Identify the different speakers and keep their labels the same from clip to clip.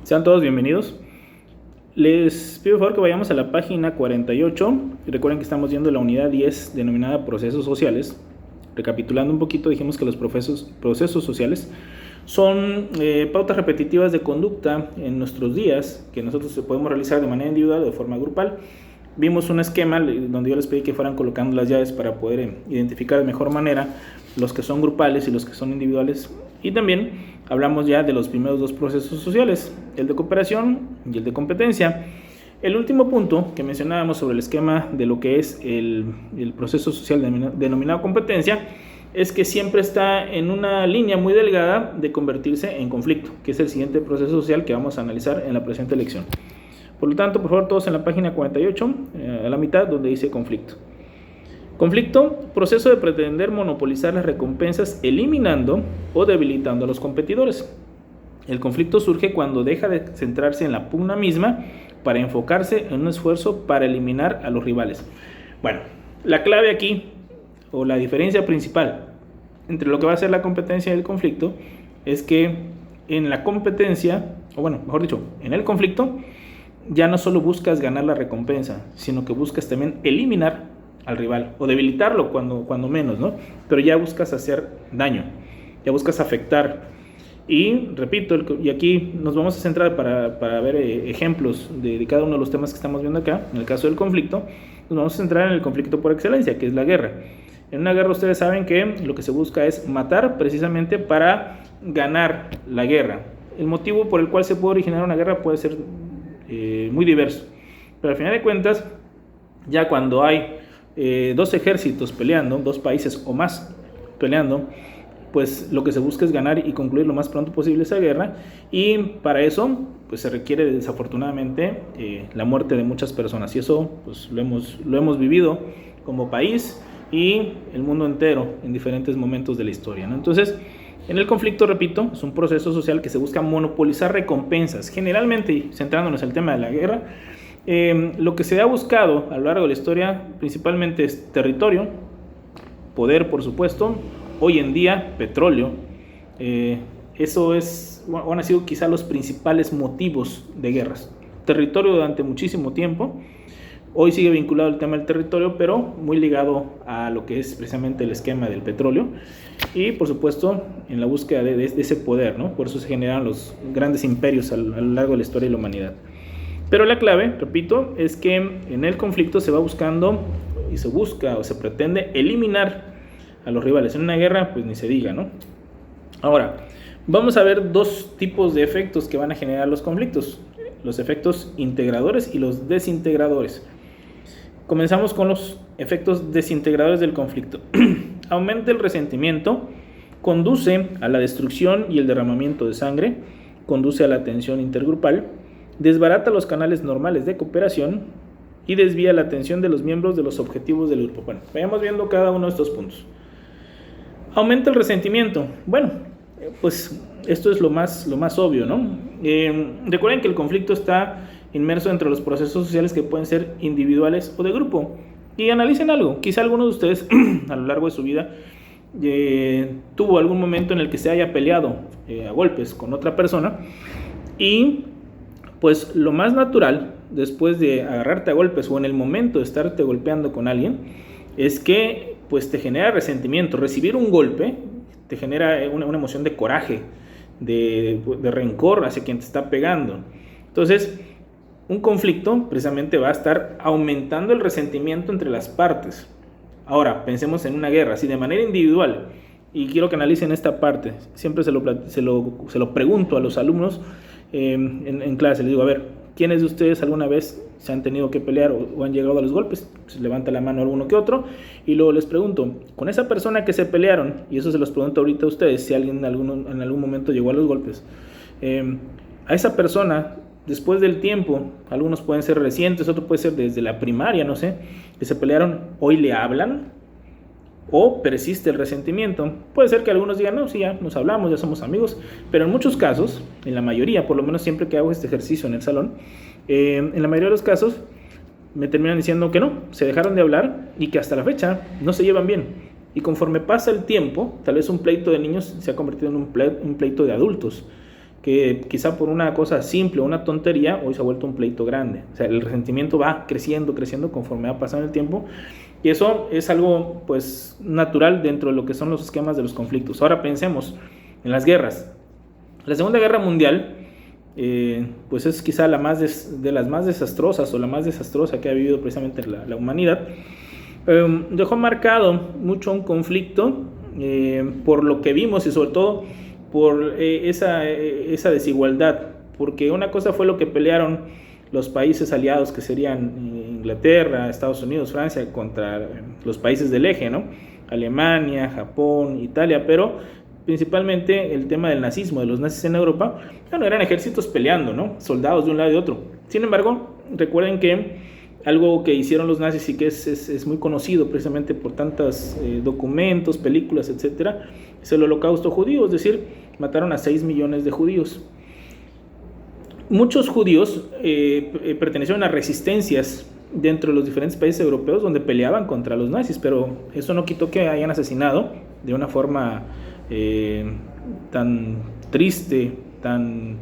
Speaker 1: Sean todos bienvenidos. Les pido por favor que vayamos a la página 48. Recuerden que estamos viendo la unidad 10 denominada procesos sociales. Recapitulando un poquito, dijimos que los procesos sociales son pautas repetitivas de conducta en nuestros días que nosotros podemos realizar de manera individual o de forma grupal. Vimos un esquema donde yo les pedí que fueran colocando las llaves para poder identificar de mejor manera los que son grupales y los que son individuales. Y también hablamos ya de los primeros dos procesos sociales, el de cooperación y el de competencia. El último punto que mencionábamos sobre el esquema de lo que es el proceso social denominado competencia es que siempre está en una línea muy delgada de convertirse en conflicto, que es el siguiente proceso social que vamos a analizar en la presente lección. Por lo tanto, por favor, todos en la página 48, a la mitad, donde dice conflicto. Conflicto, proceso de pretender monopolizar las recompensas eliminando o debilitando a los competidores. El conflicto surge cuando deja de centrarse en la pugna misma para enfocarse en un esfuerzo para eliminar a los rivales. Bueno, la clave aquí, o la diferencia principal entre lo que va a ser la competencia y el conflicto, es que en la competencia, o bueno, mejor dicho, en el conflicto, ya no solo buscas ganar la recompensa, sino que buscas también eliminar al rival o debilitarlo cuando menos, ¿no? Pero ya buscas hacer daño, ya buscas afectar. Y repito, y aquí nos vamos a centrar para ver ejemplos de cada uno de los temas que estamos viendo acá. En el caso del conflicto, nos vamos a centrar en el conflicto por excelencia, que es la guerra. En una guerra ustedes saben que lo que se busca es matar precisamente para ganar la guerra. El motivo por el cual se puede originar una guerra puede ser muy diverso, pero al final de cuentas, ya cuando hay dos ejércitos peleando, dos países o más peleando, pues lo que se busca es ganar y concluir lo más pronto posible esa guerra, y para eso pues se requiere desafortunadamente la muerte de muchas personas, y eso pues lo hemos vivido como país y el mundo entero en diferentes momentos de la historia, ¿no? Entonces, en el conflicto, repito, es un proceso social que se busca monopolizar recompensas, generalmente centrándonos en el tema de la guerra. Lo que se ha buscado a lo largo de la historia principalmente es territorio, poder, por supuesto, hoy en día petróleo. Eso han sido quizá los principales motivos de guerras. Territorio durante muchísimo tiempo. Hoy sigue vinculado el tema del territorio, pero muy ligado a lo que es precisamente el esquema del petróleo. Y por supuesto en la búsqueda de ese poder, ¿no? Por eso se generaron los grandes imperios a lo largo de la historia de la humanidad. Pero la clave, repito, es que en el conflicto se va buscando y se busca o se pretende eliminar a los rivales. En una guerra pues ni se diga, ¿no? Ahora, vamos a ver dos tipos de efectos que van a generar los conflictos: los efectos integradores y los desintegradores. Comenzamos con los efectos desintegradores del conflicto. Aumenta el resentimiento, conduce a la destrucción y el derramamiento de sangre, conduce a la tensión intergrupal, desbarata los canales normales de cooperación y desvía la atención de los miembros de los objetivos del grupo. Bueno, vayamos viendo cada uno de estos puntos. Aumenta el resentimiento. Bueno, pues esto es lo más obvio, ¿no? Recuerden que el conflicto está inmerso entre los procesos sociales que pueden ser individuales o de grupo. Y analicen algo. Quizá alguno de ustedes a lo largo de su vida tuvo algún momento en el que se haya peleado a golpes con otra persona, y pues lo más natural después de agarrarte a golpes o en el momento de estarte golpeando con alguien es que pues te genera resentimiento. Recibir un golpe te genera una emoción de coraje, de rencor hacia quien te está pegando. Entonces, un conflicto precisamente va a estar aumentando el resentimiento entre las partes. Ahora, pensemos en una guerra, si de manera individual, y quiero que analicen esta parte, siempre se lo pregunto a los alumnos en clase, les digo, a ver, ¿quiénes de ustedes alguna vez se han tenido que pelear o han llegado a los golpes? Pues levanta la mano alguno que otro, y luego les pregunto, con esa persona que se pelearon, y eso se los pregunto ahorita a ustedes, si alguien en algún momento llegó a los golpes, a esa persona, después del tiempo, algunos pueden ser recientes, otros puede ser desde la primaria, no sé, que se pelearon, ¿hoy le hablan? ¿O persiste el resentimiento? Puede ser que algunos digan, no, sí, ya nos hablamos, ya somos amigos, pero en muchos casos, en la mayoría, por lo menos siempre que hago este ejercicio en el salón, en la mayoría de los casos me terminan diciendo que no, se dejaron de hablar y que hasta la fecha no se llevan bien. Y conforme pasa el tiempo, tal vez un pleito de niños se ha convertido en un pleito de adultos, que quizá por una cosa simple o una tontería, hoy se ha vuelto un pleito grande. O sea, el resentimiento va creciendo conforme va pasando el tiempo, y eso es algo pues natural dentro de lo que son los esquemas de los conflictos. Ahora pensemos en las guerras. La Segunda Guerra Mundial pues es quizá la más de las más desastrosas, o la más desastrosa que ha vivido precisamente la humanidad. Dejó marcado mucho un conflicto por lo que vimos, y sobre todo por esa desigualdad, porque una cosa fue lo que pelearon los países aliados, que serían Inglaterra, Estados Unidos, Francia, contra los países del eje, ¿no? Alemania, Japón, Italia, pero principalmente el tema del nazismo, de los nazis en Europa. Bueno, eran ejércitos peleando, ¿no? Soldados de un lado y de otro. Sin embargo, recuerden que algo que hicieron los nazis, y que es muy conocido precisamente por tantos documentos, películas, etcétera, es el Holocausto judío, es decir, mataron a 6 millones de judíos. Muchos judíos pertenecieron a resistencias dentro de los diferentes países europeos donde peleaban contra los nazis, pero eso no quitó que hayan asesinado de una forma tan triste, tan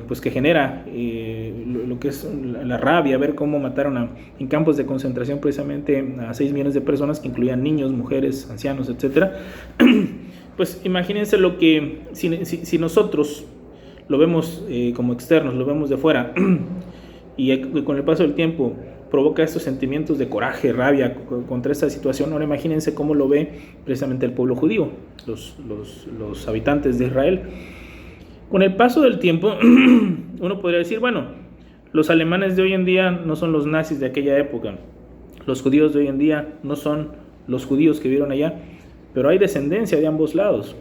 Speaker 1: pues que genera lo que es la rabia, ver cómo mataron en campos de concentración precisamente a 6 millones de personas, que incluían niños, mujeres, ancianos, etcétera. Pues imagínense lo que, si nosotros lo vemos como externos, lo vemos de fuera, y con el paso del tiempo provoca estos sentimientos de coraje, rabia contra esta situación. Ahora imagínense cómo lo ve precisamente el pueblo judío, los habitantes de Israel. Con el paso del tiempo, uno podría decir, bueno, los alemanes de hoy en día no son los nazis de aquella época, los judíos de hoy en día no son los judíos que vivieron allá, pero hay descendencia de ambos lados.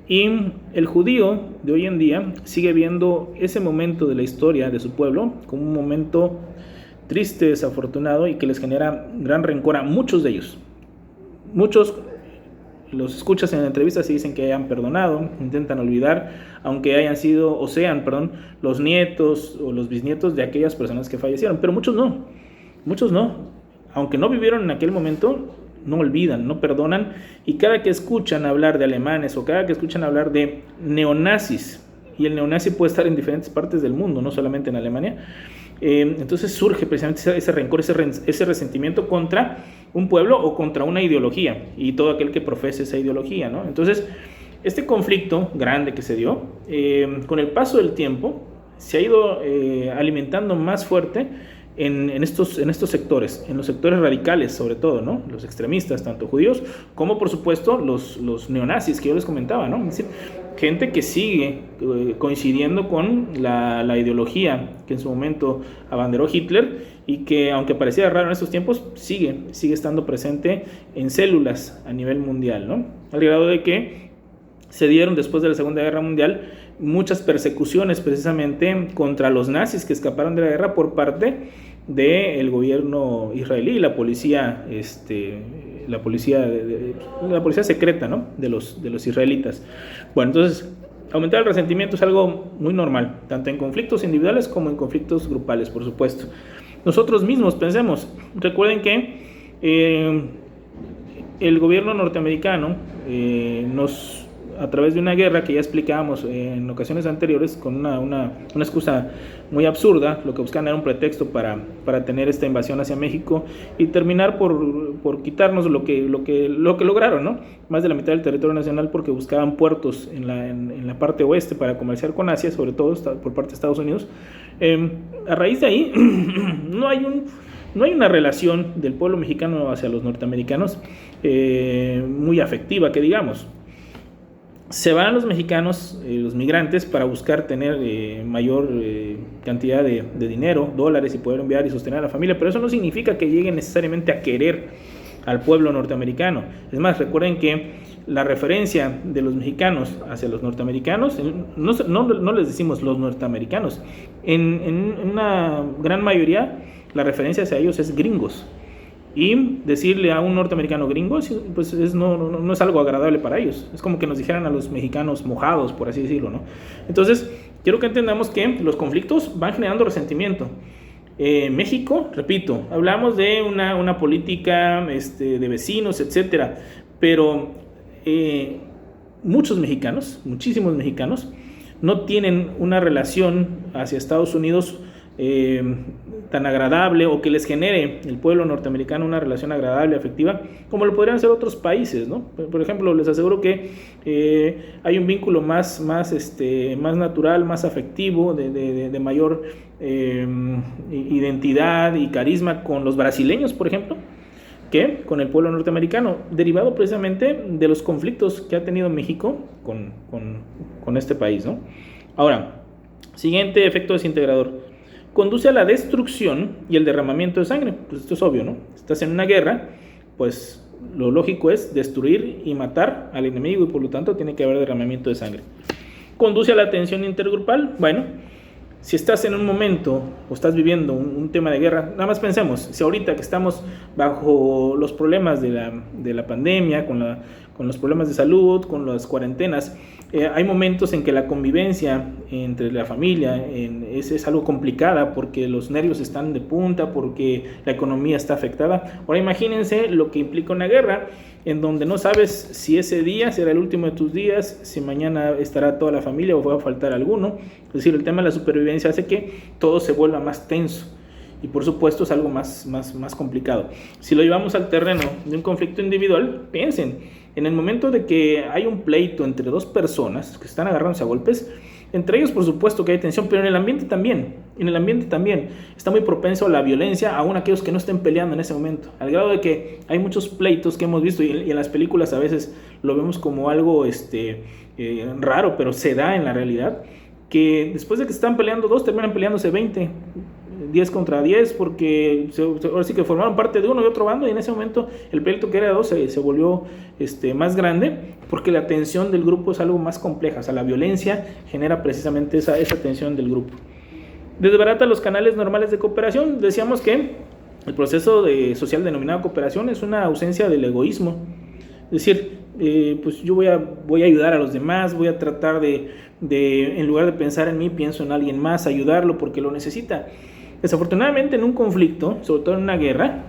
Speaker 1: Y el judío de hoy en día sigue viendo ese momento de la historia de su pueblo como un momento triste, desafortunado, y que les genera gran rencor a muchos de ellos. Muchos los escuchas en entrevistas y dicen que hayan perdonado, intentan olvidar, aunque hayan sido, o sean, los nietos o los bisnietos de aquellas personas que fallecieron. Pero muchos no, aunque no vivieron en aquel momento, no olvidan, no perdonan, y cada que escuchan hablar de alemanes, o cada que escuchan hablar de neonazis, y el neonazi puede estar en diferentes partes del mundo, no solamente en Alemania, entonces surge precisamente ese rencor, ese resentimiento contra un pueblo o contra una ideología, y todo aquel que profese esa ideología, ¿no? Entonces, este conflicto grande que se dio, con el paso del tiempo, se ha ido alimentando más fuerte en estos sectores, en los sectores radicales sobre todo, ¿no? Los extremistas, tanto judíos como por supuesto los neonazis que yo les comentaba, ¿no? Es decir, gente que sigue coincidiendo con la ideología que en su momento abanderó Hitler, y que aunque pareciera raro en estos tiempos, sigue estando presente en células a nivel mundial, ¿no? Al grado de que se dieron después de la Segunda Guerra Mundial muchas persecuciones precisamente contra los nazis que escaparon de la guerra por parte del gobierno israelí, la policía secreta, ¿no? de los israelitas. Bueno, entonces aumentar el resentimiento es algo muy normal, tanto en conflictos individuales como en conflictos grupales, por supuesto. Nosotros mismos pensemos, recuerden que el gobierno norteamericano a través de una guerra que ya explicábamos en ocasiones anteriores, con una excusa muy absurda, lo que buscaban era un pretexto para tener esta invasión hacia México y terminar por quitarnos lo que lograron, ¿no? Más de la mitad del territorio nacional, porque buscaban puertos en la parte oeste para comerciar con Asia, sobre todo por parte de Estados Unidos. A raíz de ahí no hay una relación del pueblo mexicano hacia los norteamericanos muy afectiva, que digamos. Se van los mexicanos, los migrantes, para buscar tener mayor cantidad de dinero, dólares, y poder enviar y sostener a la familia, pero eso no significa que lleguen necesariamente a querer al pueblo norteamericano. Es más, recuerden que la referencia de los mexicanos hacia los norteamericanos, no les decimos los norteamericanos, en una gran mayoría la referencia hacia ellos es gringos. Y decirle a un norteamericano gringo, pues no es algo agradable para ellos. Es como que nos dijeran a los mexicanos mojados, por así decirlo, ¿no? Entonces, quiero que entendamos que los conflictos van generando resentimiento. México, repito, hablamos de una política de vecinos, etcétera, pero muchísimos mexicanos, no tienen una relación hacia Estados Unidos tan agradable, o que les genere el pueblo norteamericano una relación agradable, afectiva, como lo podrían ser otros países, ¿no? Por ejemplo, les aseguro que hay un vínculo más natural, más afectivo, de mayor identidad y carisma con los brasileños, por ejemplo, que con el pueblo norteamericano, derivado precisamente de los conflictos que ha tenido México con este país, ¿no? Ahora, siguiente efecto desintegrador: conduce a la destrucción y el derramamiento de sangre. Pues esto es obvio, ¿no? Estás en una guerra, pues lo lógico es destruir y matar al enemigo, y por lo tanto tiene que haber derramamiento de sangre. Conduce a la tensión intergrupal. Bueno, si estás en un momento o estás viviendo un tema de guerra, nada más pensemos, si ahorita que estamos bajo los problemas de la pandemia, con los problemas de salud, con las cuarentenas, hay momentos en que la convivencia entre la familia es algo complicada, porque los nervios están de punta, porque la economía está afectada. Ahora imagínense lo que implica una guerra, en donde no sabes si ese día será el último de tus días, si mañana estará toda la familia o va a faltar alguno. Es decir, el tema de la supervivencia hace que todo se vuelva más tenso, y por supuesto es algo más complicado. Si lo llevamos al terreno de un conflicto individual, piensen, en el momento de que hay un pleito entre dos personas que están agarrándose a golpes, entre ellos por supuesto que hay tensión, pero en el ambiente también está muy propenso a la violencia, aún aquellos que no estén peleando en ese momento, al grado de que hay muchos pleitos que hemos visto, y en las películas a veces lo vemos como algo raro, pero se da en la realidad, que después de que están peleando dos, terminan peleándose 20, 10 contra 10, porque ahora sí que formaron parte de uno y otro bando, y en ese momento el pleito que era de dos se volvió más grande, porque la tensión del grupo es algo más compleja. O sea, la violencia genera precisamente esa tensión del grupo. Desbarata los canales normales de cooperación. Decíamos que el proceso social denominado cooperación es una ausencia del egoísmo. Es decir, pues yo voy a ayudar a los demás, voy a tratar de en lugar de pensar en mí, pienso en alguien más, ayudarlo porque lo necesita. Desafortunadamente, en un conflicto, sobre todo en una guerra,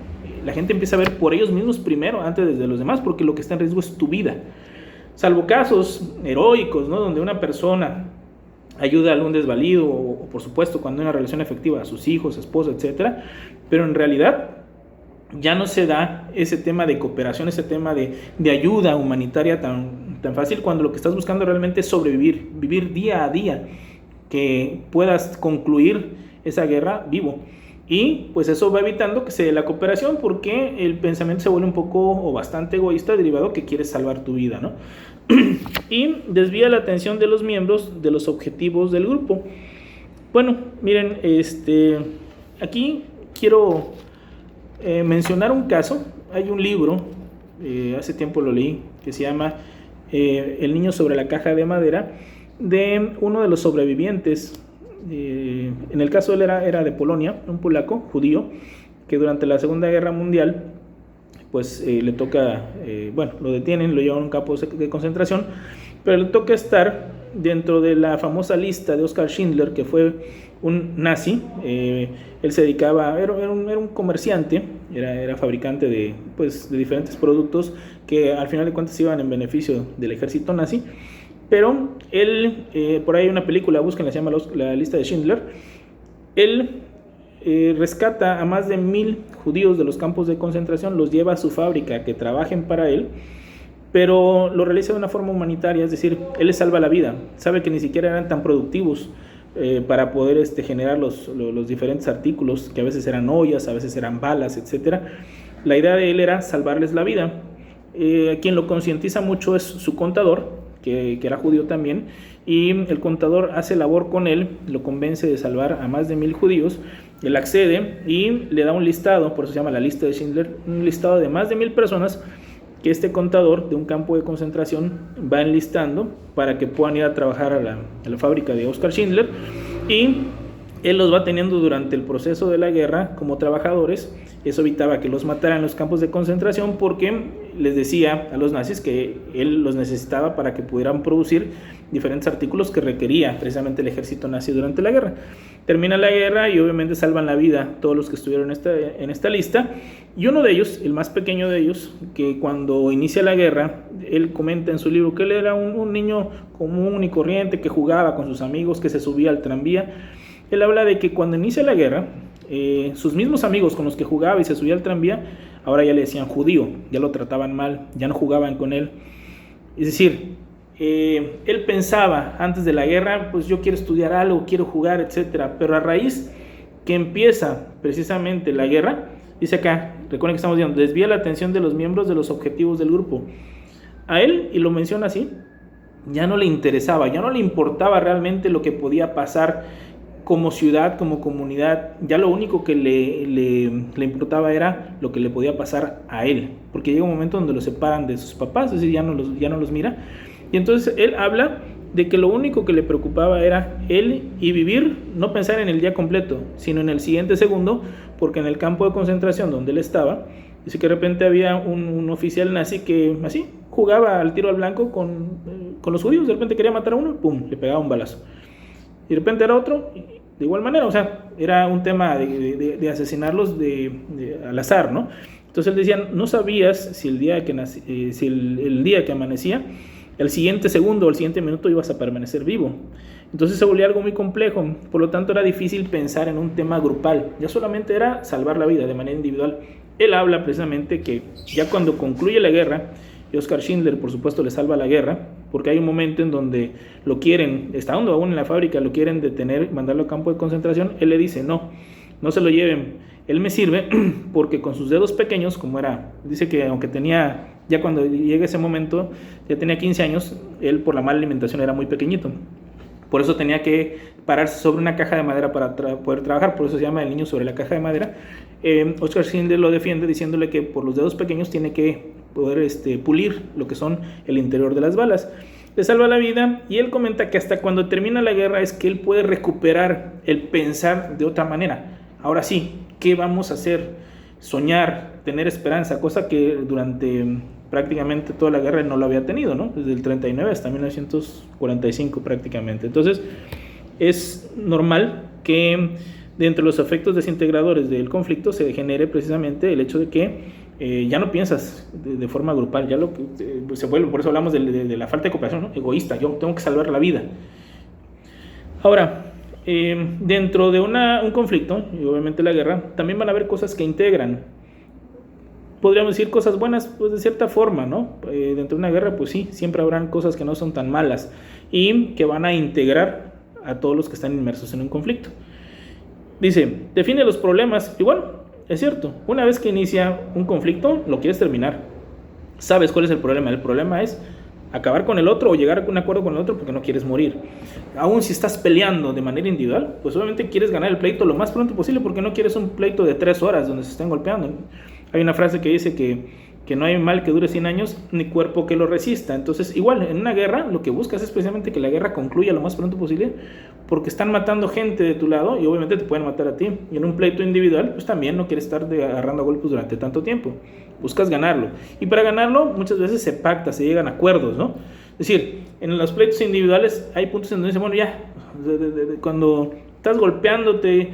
Speaker 1: la gente empieza a ver por ellos mismos primero, antes de los demás, porque lo que está en riesgo es tu vida. Salvo casos heroicos, ¿no?, donde una persona ayuda a algún desvalido, o por supuesto cuando hay una relación afectiva a sus hijos, esposa, etc. Pero en realidad ya no se da ese tema de cooperación, ese tema de ayuda humanitaria tan fácil, cuando lo que estás buscando realmente es sobrevivir, vivir día a día, que puedas concluir esa guerra vivo. Y pues eso va evitando que se dé la cooperación, porque el pensamiento se vuelve un poco o bastante egoísta, derivado que quieres salvar tu vida, ¿no? Y desvía la atención de los miembros de los objetivos del grupo. Bueno, miren, aquí quiero mencionar un caso. Hay un libro, hace tiempo lo leí, que se llama El niño sobre la caja de madera, de uno de los sobrevivientes. En el caso él era de Polonia, un polaco judío, que durante la Segunda Guerra Mundial pues le toca, lo detienen, lo llevan a un campo de concentración, pero le toca estar dentro de la famosa lista de Oskar Schindler, que fue un nazi. Él se dedicaba, era un comerciante, era fabricante de diferentes productos que al final de cuentas iban en beneficio del ejército nazi. Pero él, por ahí hay una película, búsquenla, se llama La lista de Schindler. Él rescata a más de 1000 judíos de los campos de concentración, los lleva a su fábrica, que trabajen para él, pero lo realiza de una forma humanitaria. Es decir, él les salva la vida, sabe que ni siquiera eran tan productivos para poder generar los diferentes artículos, que a veces eran ollas, a veces eran balas, etc. La idea de él era salvarles la vida. Quien lo concientiza mucho es su contador, que era judío también, y el contador hace labor con él, lo convence de salvar a más de 1000 judíos. Él accede y le da un listado, por eso se llama la lista de Schindler, un listado de más de 1000 personas que este contador de un campo de concentración va enlistando para que puedan ir a trabajar a la fábrica de Oskar Schindler, y él los va teniendo durante el proceso de la guerra como trabajadores, Eso evitaba que los mataran en los campos de concentración, porque les decía a los nazis que él los necesitaba para que pudieran producir diferentes artículos que requería precisamente el ejército nazi durante la guerra. Termina la guerra y obviamente salvan la vida todos los que estuvieron en esta lista, y uno de ellos, el más pequeño de ellos, que cuando inicia la guerra, él comenta en su libro que él era un niño común y corriente que jugaba con sus amigos, que se subía al tranvía. Él habla de que cuando inicia la guerra, sus mismos amigos con los que jugaba y se subía al tranvía, ahora ya le decían judío, ya lo trataban mal, ya no jugaban con él. Es decir, él pensaba antes de la guerra, pues yo quiero estudiar algo, quiero jugar, etcétera, pero a raíz que empieza precisamente la guerra, dice acá, recuerden que estamos diciendo, desvía la atención de los miembros de los objetivos del grupo. A él, y lo menciona así, ya no le interesaba, ya no le importaba realmente lo que podía pasar como ciudad, como comunidad. Ya lo único que le importaba era lo que le podía pasar a él, porque llega un momento donde lo separan de sus papás, es decir, ya no los mira, y entonces él habla de que lo único que le preocupaba era él y vivir, no pensar en el día completo, sino en el siguiente segundo, porque en el campo de concentración donde él estaba, dice que de repente había un oficial nazi que así jugaba al tiro al blanco con los judíos. De repente quería matar a uno, pum, le pegaba un balazo, y de repente era otro, de igual manera. O sea, era un tema de asesinarlos al azar, ¿no? Entonces él decía, no sabías si el día que amanecía, el siguiente segundo o el siguiente minuto ibas a permanecer vivo. Entonces se volvía algo muy complejo, por lo tanto era difícil pensar en un tema grupal, ya solamente era salvar la vida de manera individual. Él habla precisamente que ya cuando concluye la guerra, y Oskar Schindler por supuesto le salva la guerra, porque hay un momento en donde lo quieren, estando aún en la fábrica, lo quieren detener, mandarlo a campo de concentración. Él le dice, no se lo lleven, él me sirve porque con sus dedos pequeños, como era, dice que aunque tenía, ya cuando llega ese momento, ya tenía 15 años, él por la mala alimentación era muy pequeñito, por eso tenía que pararse sobre una caja de madera para poder trabajar, por eso se llama El niño sobre la caja de madera. Oskar Schindler lo defiende diciéndole que por los dedos pequeños tiene que poder pulir lo que son el interior de las balas. Le salva la vida, y él comenta que hasta cuando termina la guerra es que él puede recuperar el pensar de otra manera. Ahora sí, ¿qué vamos a hacer? Soñar, tener esperanza, cosa que durante prácticamente toda la guerra no lo había tenido, ¿no? Desde el 39 hasta 1945 prácticamente. Entonces es normal que dentro de los efectos desintegradores del conflicto se genere precisamente el hecho de que ya no piensas de forma grupal, ya se vuelve, por eso hablamos de la falta de cooperación, ¿no? Egoísta, yo tengo que salvar la vida. Ahora, dentro de un conflicto, y obviamente la guerra, también van a haber cosas que integran. Podríamos decir cosas buenas, pues de cierta forma, ¿no? Dentro de una guerra, pues sí, siempre habrán cosas que no son tan malas y que van a integrar a todos los que están inmersos en un conflicto. Dice, define los problemas. Igual, es cierto, una vez que inicia un conflicto, lo quieres terminar. Sabes cuál es el problema. El problema es acabar con el otro o llegar a un acuerdo con el otro porque no quieres morir. Aún si estás peleando de manera individual, pues obviamente quieres ganar el pleito lo más pronto posible, porque no quieres un pleito de 3 horas donde se estén golpeando. Hay una frase que dice que no hay mal que dure 100 años ni cuerpo que lo resista. Entonces, igual, en una guerra lo que buscas es precisamente que la guerra concluya lo más pronto posible, porque están matando gente de tu lado y obviamente te pueden matar a ti. Y en un pleito individual, pues también no quieres estar agarrando a golpes durante tanto tiempo. Buscas ganarlo. Y para ganarlo, muchas veces se pacta, se llegan a acuerdos, ¿no? Es decir, en los pleitos individuales hay puntos en donde dicen, bueno, ya, cuando estás golpeándote,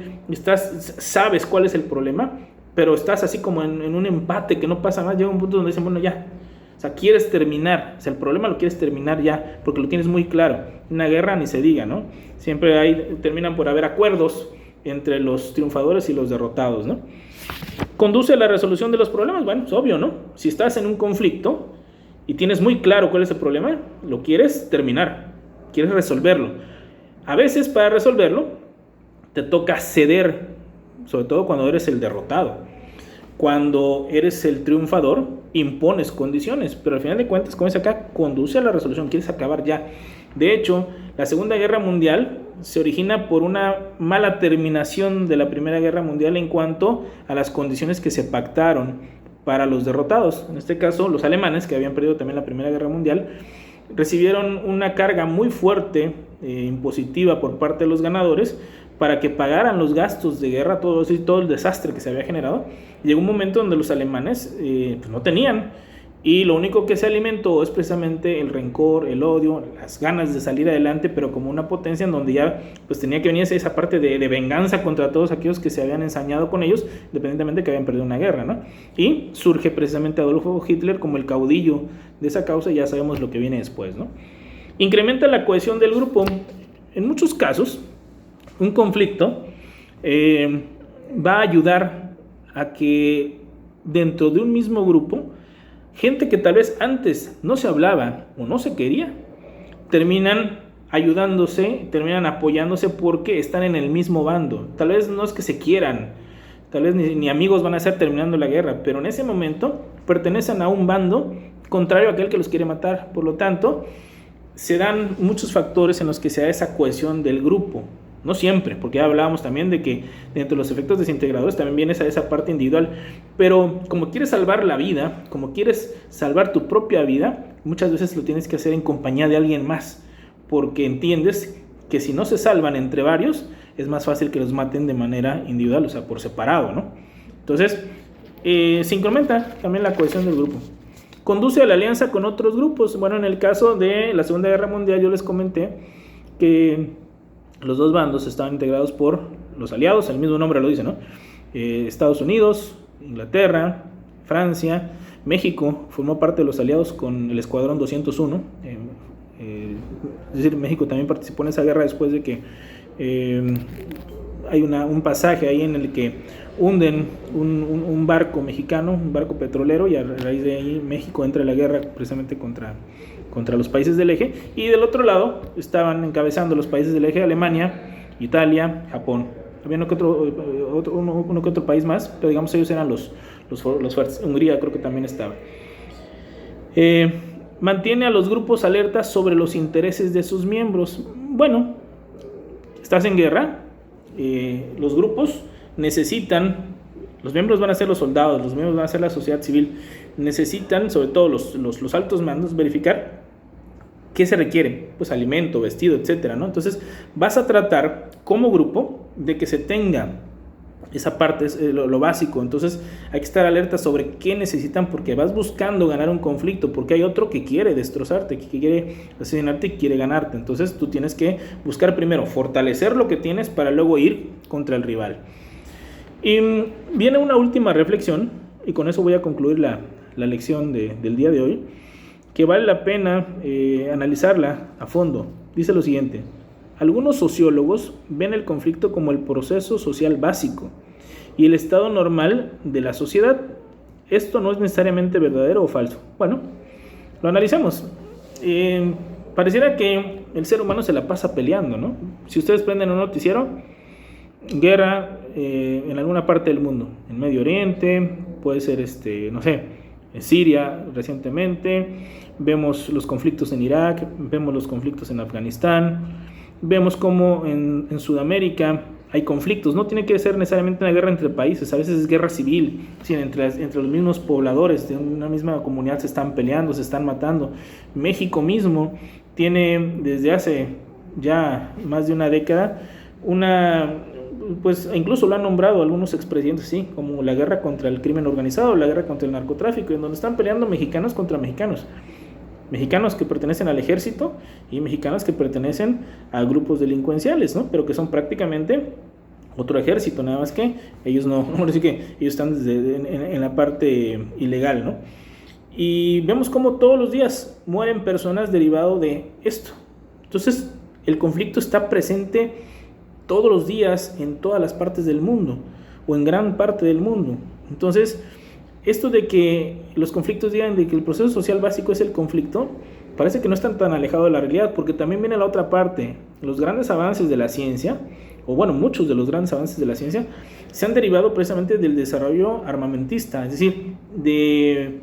Speaker 1: sabes cuál es el problema, pero estás así como en un empate que no pasa nada, llega un punto donde dicen, bueno, ya, o sea, quieres terminar, o sea, el problema lo quieres terminar ya, porque lo tienes muy claro. Una guerra ni se diga, ¿no? Siempre terminan por haber acuerdos entre los triunfadores y los derrotados, ¿no? ¿Conduce a la resolución de los problemas? Bueno, es obvio, ¿no? Si estás en un conflicto y tienes muy claro cuál es el problema, lo quieres terminar, quieres resolverlo. A veces para resolverlo te toca ceder, sobre todo cuando eres el derrotado. Cuando eres el triunfador, impones condiciones, pero al final de cuentas, como dice acá, conduce a la resolución, quieres acabar ya. De hecho, la Segunda Guerra Mundial se origina por una mala terminación de la Primera Guerra Mundial en cuanto a las condiciones que se pactaron para los derrotados. En este caso, los alemanes, que habían perdido también la Primera Guerra Mundial, recibieron una carga muy fuerte, impositiva por parte de los ganadores, para que pagaran los gastos de guerra, todo el desastre que se había generado. Llegó un momento donde los alemanes pues no tenían, y lo único que se alimentó es precisamente el rencor, el odio, las ganas de salir adelante, pero como una potencia en donde ya pues tenía que venirse esa parte de venganza contra todos aquellos que se habían ensañado con ellos, independientemente de que habían perdido una guerra, ¿no? Y surge precisamente Adolfo Hitler como el caudillo de esa causa, y ya sabemos lo que viene después, ¿no? Incrementa la cohesión del grupo. En muchos casos, un conflicto va a ayudar a que dentro de un mismo grupo, gente que tal vez antes no se hablaba o no se quería, terminan ayudándose, terminan apoyándose porque están en el mismo bando. Tal vez no es que se quieran, tal vez ni amigos van a ser terminando la guerra, pero en ese momento pertenecen a un bando contrario a aquel que los quiere matar. Por lo tanto, se dan muchos factores en los que se da esa cohesión del grupo. No siempre, porque ya hablábamos también de que dentro de los efectos desintegradores también viene esa parte individual, pero como quieres salvar la vida, como quieres salvar tu propia vida, muchas veces lo tienes que hacer en compañía de alguien más, porque entiendes que si no se salvan entre varios, es más fácil que los maten de manera individual, o sea, por separado, ¿no? Entonces, se incrementa también la cohesión del grupo. Conduce a la alianza con otros grupos. Bueno, en el caso de la Segunda Guerra Mundial yo les comenté que los dos bandos estaban integrados por los aliados, el mismo nombre lo dice, ¿no? Estados Unidos, Inglaterra, Francia, México formó parte de los aliados con el Escuadrón 201. Es decir, México también participó en esa guerra después de que hay un pasaje ahí en el que hunden un barco mexicano, un barco petrolero, y a raíz de ahí México entra en la guerra precisamente contra los países del eje, y del otro lado estaban encabezando los países del eje Alemania, Italia, Japón. Había uno que otro país más, pero digamos ellos eran los fuertes. Hungría creo que también estaba. Mantiene a los grupos alertas sobre los intereses de sus miembros. Bueno, estás en guerra, los grupos necesitan, los miembros van a ser los soldados, los miembros van a ser la sociedad civil, necesitan, sobre todo los altos mandos, verificar qué se requiere, pues alimento, vestido, etcétera, ¿no? Entonces vas a tratar como grupo de que se tenga esa parte, es lo básico. Entonces hay que estar alerta sobre qué necesitan, porque vas buscando ganar un conflicto, porque hay otro que quiere destrozarte, que quiere asesinarte y quiere ganarte. Entonces tú tienes que buscar primero fortalecer lo que tienes para luego ir contra el rival. Y viene una última reflexión, y con eso voy a concluir la lección del día de hoy, que vale la pena analizarla a fondo. Dice lo siguiente: algunos sociólogos ven el conflicto como el proceso social básico y el estado normal de la sociedad. Esto no es necesariamente verdadero o falso. Bueno, lo analizamos. Pareciera que el ser humano se la pasa peleando, ¿no? Si ustedes prenden un noticiero, guerra en alguna parte del mundo, en Medio Oriente, puede ser no sé, en Siria recientemente, vemos los conflictos en Irak, vemos los conflictos en Afganistán, vemos como en Sudamérica hay conflictos. No tiene que ser necesariamente una guerra entre países, a veces es guerra civil, ¿sí? entre los mismos pobladores de una misma comunidad se están peleando, se están matando. México mismo tiene desde hace ya más de una década pues incluso lo han nombrado algunos expresidentes, sí, como la guerra contra el crimen organizado, la guerra contra el narcotráfico, en donde están peleando mexicanos contra mexicanos, mexicanos que pertenecen al ejército y mexicanos que pertenecen a grupos delincuenciales, ¿no? Pero que son prácticamente otro ejército, nada más que ellos no, decir que ellos están en la parte ilegal, ¿no? Y vemos cómo todos los días mueren personas derivado de esto. Entonces el conflicto está presente todos los días en todas las partes del mundo, o en gran parte del mundo. Entonces, esto de que los conflictos digan de que el proceso social básico es el conflicto, parece que no están tan alejado de la realidad, porque también viene la otra parte. Los grandes avances de la ciencia, o bueno, muchos de los grandes avances de la ciencia, se han derivado precisamente del desarrollo armamentista, es decir, de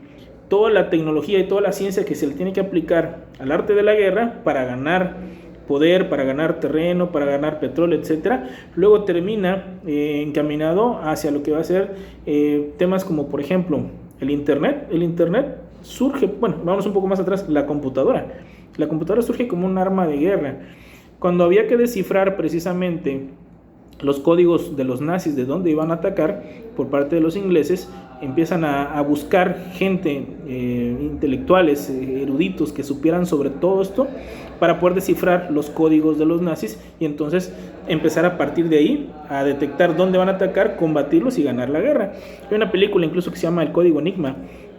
Speaker 1: toda la tecnología y toda la ciencia que se le tiene que aplicar al arte de la guerra para ganar poder, para ganar terreno, para ganar petróleo, etcétera. Luego termina encaminado hacia lo que va a ser temas como, por ejemplo, el Internet. El Internet surge, bueno, vamos un poco más atrás, la computadora. La computadora surge como un arma de guerra. Cuando había que descifrar precisamente los códigos de los nazis de dónde iban a atacar por parte de los ingleses, empiezan a buscar gente, intelectuales, eruditos que supieran sobre todo esto para poder descifrar los códigos de los nazis y entonces empezar a partir de ahí a detectar dónde van a atacar, combatirlos y ganar la guerra. Hay una película incluso que se llama El Código Enigma,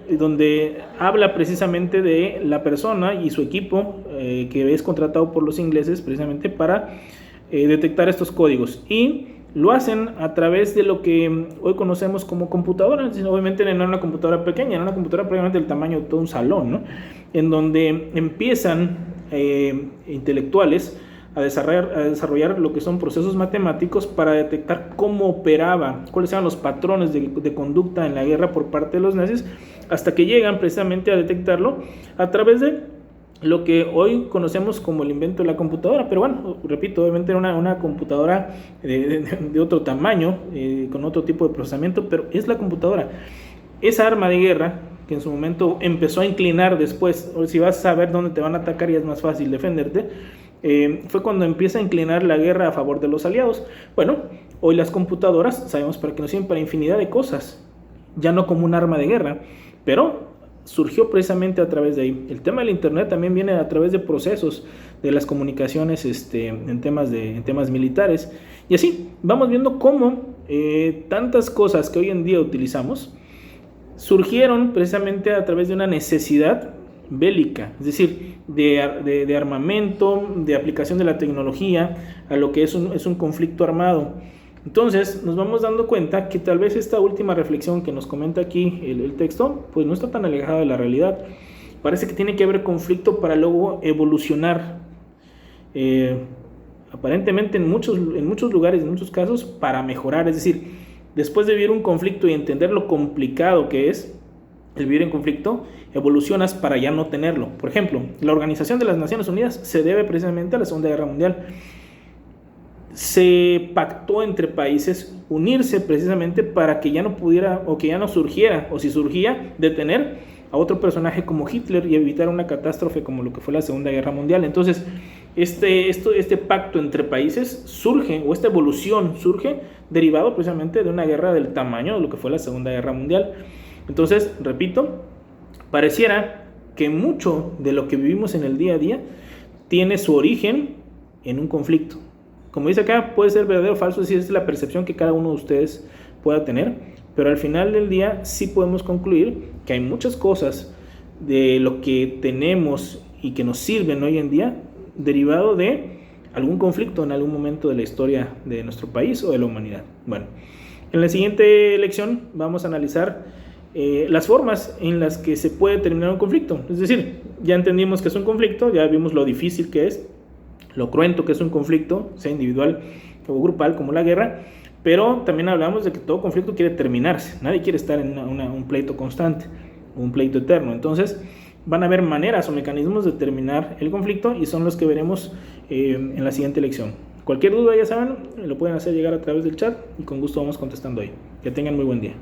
Speaker 1: donde habla precisamente de la persona y su equipo que es contratado por los ingleses precisamente para detectar estos códigos, y lo hacen a través de lo que hoy conocemos como computadora. Obviamente no era una computadora pequeña, era una computadora prácticamente del tamaño de todo un salón, ¿no? En donde empiezan intelectuales a desarrollar lo que son procesos matemáticos para detectar cómo operaba, cuáles eran los patrones de conducta en la guerra por parte de los nazis, hasta que llegan precisamente a detectarlo a través de lo que hoy conocemos como el invento de la computadora. Pero bueno, repito, obviamente era una computadora de otro tamaño, con otro tipo de procesamiento, pero es la computadora. Esa arma de guerra que en su momento empezó a inclinar después, o si vas a saber dónde te van a atacar y es más fácil defenderte, fue cuando empieza a inclinar la guerra a favor de los aliados. Bueno, hoy las computadoras sabemos para que nos sirven para infinidad de cosas, ya no como un arma de guerra, pero surgió precisamente a través de ahí. El tema del internet también viene a través de procesos de las comunicaciones en temas militares, y así vamos viendo cómo tantas cosas que hoy en día utilizamos surgieron precisamente a través de una necesidad bélica, es decir, de armamento, de aplicación de la tecnología a lo que es un conflicto armado. Entonces nos vamos dando cuenta que tal vez esta última reflexión que nos comenta aquí el texto, pues no está tan alejada de la realidad. Parece que tiene que haber conflicto para luego evolucionar, aparentemente en muchos lugares, en muchos casos, para mejorar. Es decir, después de vivir un conflicto y entender lo complicado que es el vivir en conflicto, evolucionas para ya no tenerlo. Por ejemplo, la Organización de las Naciones Unidas se debe precisamente a la Segunda Guerra Mundial. Se pactó entre países unirse precisamente para que ya no pudiera, o que ya no surgiera, o si surgía, detener a otro personaje como Hitler y evitar una catástrofe como lo que fue la Segunda Guerra Mundial. Entonces, este pacto entre países surge, o esta evolución surge derivado precisamente de una guerra del tamaño de lo que fue la Segunda Guerra Mundial. Entonces, repito, pareciera que mucho de lo que vivimos en el día a día tiene su origen en un conflicto. Como dice acá, puede ser verdadero o falso, es decir, es la percepción que cada uno de ustedes pueda tener, pero al final del día sí podemos concluir que hay muchas cosas de lo que tenemos y que nos sirven hoy en día derivado de algún conflicto en algún momento de la historia de nuestro país o de la humanidad. Bueno, en la siguiente lección vamos a analizar las formas en las que se puede terminar un conflicto. Es decir, ya entendimos que es un conflicto, ya vimos lo difícil que es, lo cruento que es un conflicto, sea individual o grupal como la guerra, pero también hablamos de que todo conflicto quiere terminarse. Nadie quiere estar en un pleito constante, un pleito eterno. Entonces van a haber maneras o mecanismos de terminar el conflicto y son los que veremos en la siguiente lección. Cualquier duda, ya saben, lo pueden hacer llegar a través del chat y con gusto vamos contestando ahí. Que tengan muy buen día.